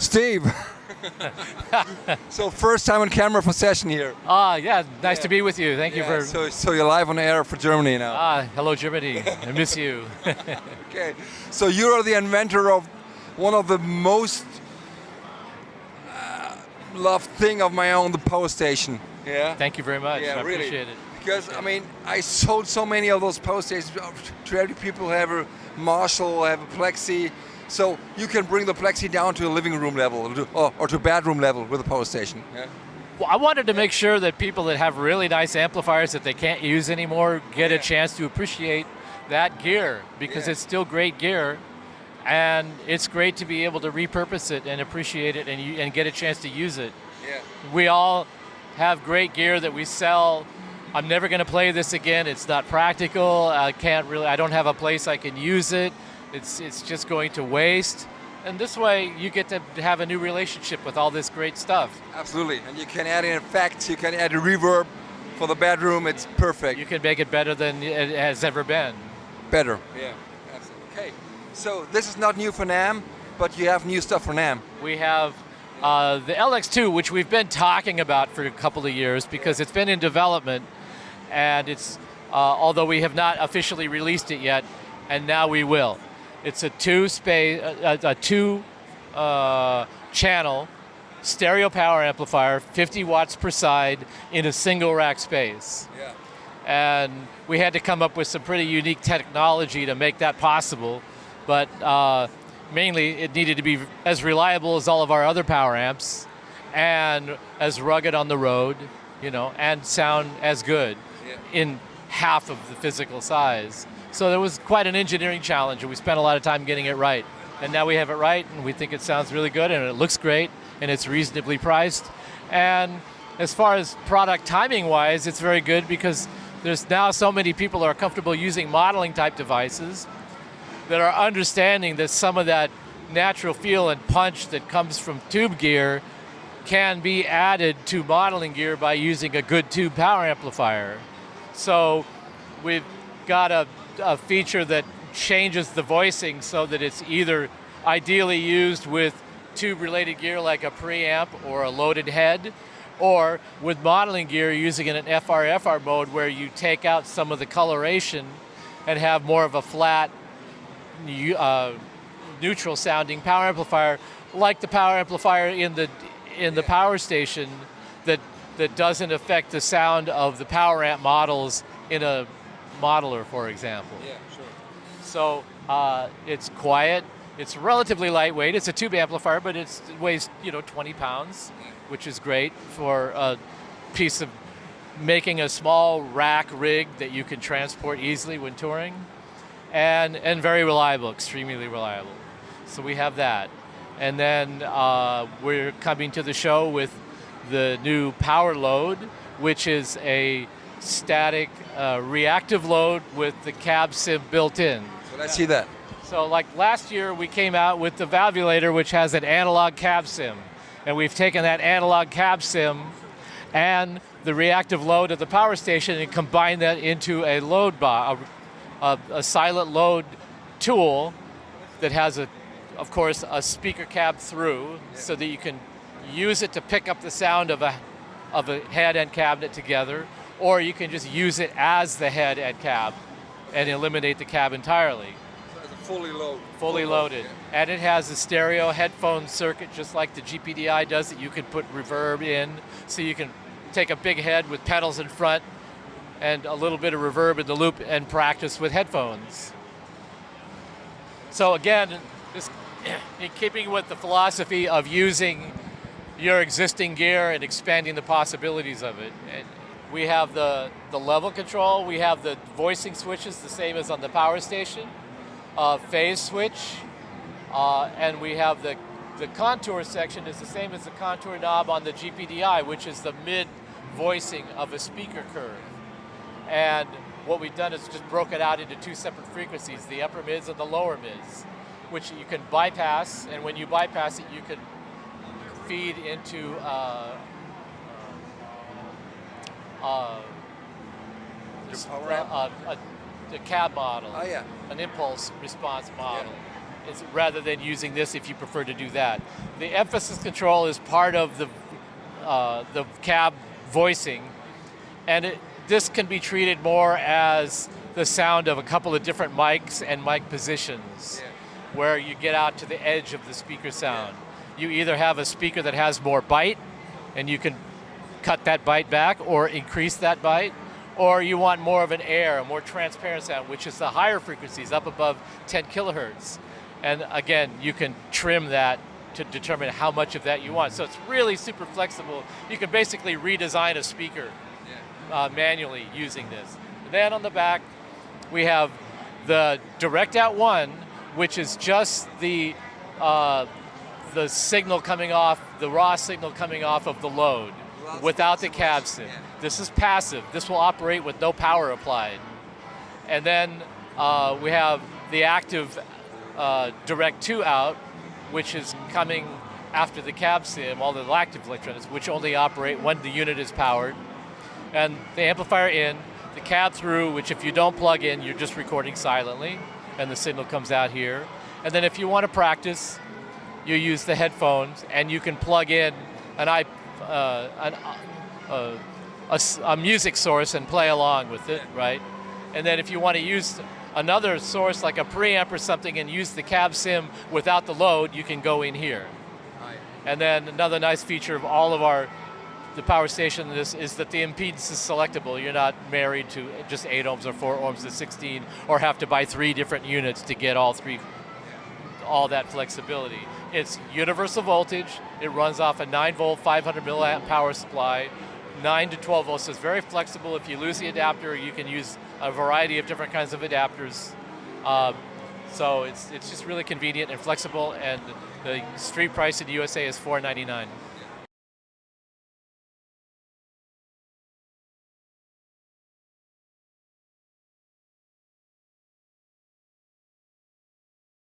Steve. So first time on camera for session here. Yeah, nice to be with you. Thank you for... So you're live on air for Germany now. Hello Germany. I miss you. Okay, so you are the inventor of one of the most loved thing of my own, the power station. Yeah. Thank you very much. Yeah, I really. appreciate it. Because I mean, I sold so many of those power stations to every people who have a Marshall, have a Plexi. So you can bring the Plexi down to a living room level or to bedroom level with a power station. Yeah. Well, I wanted to make sure that people that have really nice amplifiers that they can't use anymore get a chance to appreciate that gear, because it's still great gear, and it's great to be able to repurpose it and appreciate it and get a chance to use it. Yeah. We all have great gear that we sell. I'm never going to play this again. It's not practical. I don't have a place I can use it. It's just going to waste. And this way you get to have a new relationship with all this great stuff. Absolutely, and you can add in effects, you can add a reverb for the bedroom, it's perfect. You can make it better than it has ever been. Better. Yeah, absolutely. Okay, so this is not new for NAMM, but you have new stuff for NAMM. We have the LX2, which we've been talking about for a couple of years because it's been in development, and it's, although we have not officially released it yet, and now we will. It's a two-channel stereo power amplifier, 50 watts per side in a single rack space. Yeah. And we had to come up with some pretty unique technology to make that possible, but mainly it needed to be as reliable as all of our other power amps and as rugged on the road, and sound as good in half of the physical size. So there was quite an engineering challenge, and we spent a lot of time getting it right. And now we have it right, and we think it sounds really good, and it looks great, and it's reasonably priced. And as far as product timing-wise, it's very good because there's now so many people who are comfortable using modeling type devices that are understanding that some of that natural feel and punch that comes from tube gear can be added to modeling gear by using a good tube power amplifier. So we've got a feature that changes the voicing so that it's either ideally used with tube-related gear like a preamp or a loaded head, or with modeling gear using it in an FR mode where you take out some of the coloration and have more of a flat, neutral-sounding power amplifier, like the power amplifier in the power station that doesn't affect the sound of the power amp models in a modeler, for example. Yeah, sure. So it's quiet, it's relatively lightweight, it's a tube amplifier, but it weighs 20 pounds, which is great for a piece of making a small rack rig that you can transport easily when touring, and very reliable, extremely reliable. So we have that. And then we're coming to the show with the new Power Load, which is a static reactive load with the cab sim built in. So let's see that. So like last year we came out with the Valvulator, which has an analog cab sim. And we've taken that analog cab sim and the reactive load of the power station and combined that into a load a silent load tool that has, of course, a speaker cab through, so that you can use it to pick up the sound of a head and cabinet together, or you can just use it as the head and cab and eliminate the cab entirely. So it's a fully loaded. Fully loaded. And it has a stereo headphone circuit just like the GPDI does, that you can put reverb in, so you can take a big head with pedals in front and a little bit of reverb in the loop and practice with headphones. So again, in keeping with the philosophy of using your existing gear and expanding the possibilities of it. And we have the level control, we have the voicing switches, the same as on the power station, phase switch, and we have the contour section is the same as the contour knob on the GPDI, which is the mid voicing of a speaker curve. And what we've done is just broke it out into two separate frequencies, the upper mids and the lower mids, which you can bypass, and when you bypass it, you can feed into Your power amp? a cab model, Oh, yeah. an impulse response model. rather than using this if you prefer to do that. The emphasis control is part of the cab voicing, and this can be treated more as the sound of a couple of different mics and mic positions, where you get out to the edge of the speaker sound. You either have a speaker that has more bite, and you can cut that bite back or increase that bite, or you want more of an air, a more transparent sound, which is the higher frequencies, up above 10 kilohertz. And again, you can trim that to determine how much of that you want. So it's really super flexible. You can basically redesign a speaker manually using this. And then on the back, we have the direct out 1, which is just the signal coming off, the raw signal coming off of the load without the cab sim. This is passive. This will operate with no power applied. And then we have the active direct 2 out, which is coming after the cab sim, all the active electronics, which only operate when the unit is powered. And the amplifier in, the cab through, which if you don't plug in, you're just recording silently, and the signal comes out here. And then if you want to practice, you use the headphones, and you can plug in a music source and play along with it, right? And then if you want to use another source like a preamp or something and use the cab sim without the load, you can go in here. Right. And then another nice feature of all of the power station is that the impedance is selectable. You're not married to just 8 ohms or 4 ohms to 16, or have to buy 3 different units to get all that flexibility. It's universal voltage. It runs off a 9-volt, 500 milliamp power supply, 9 to 12 volts. So it's very flexible. If you lose the adapter, you can use a variety of different kinds of adapters. So it's just really convenient and flexible, and the street price in the USA is $4.99.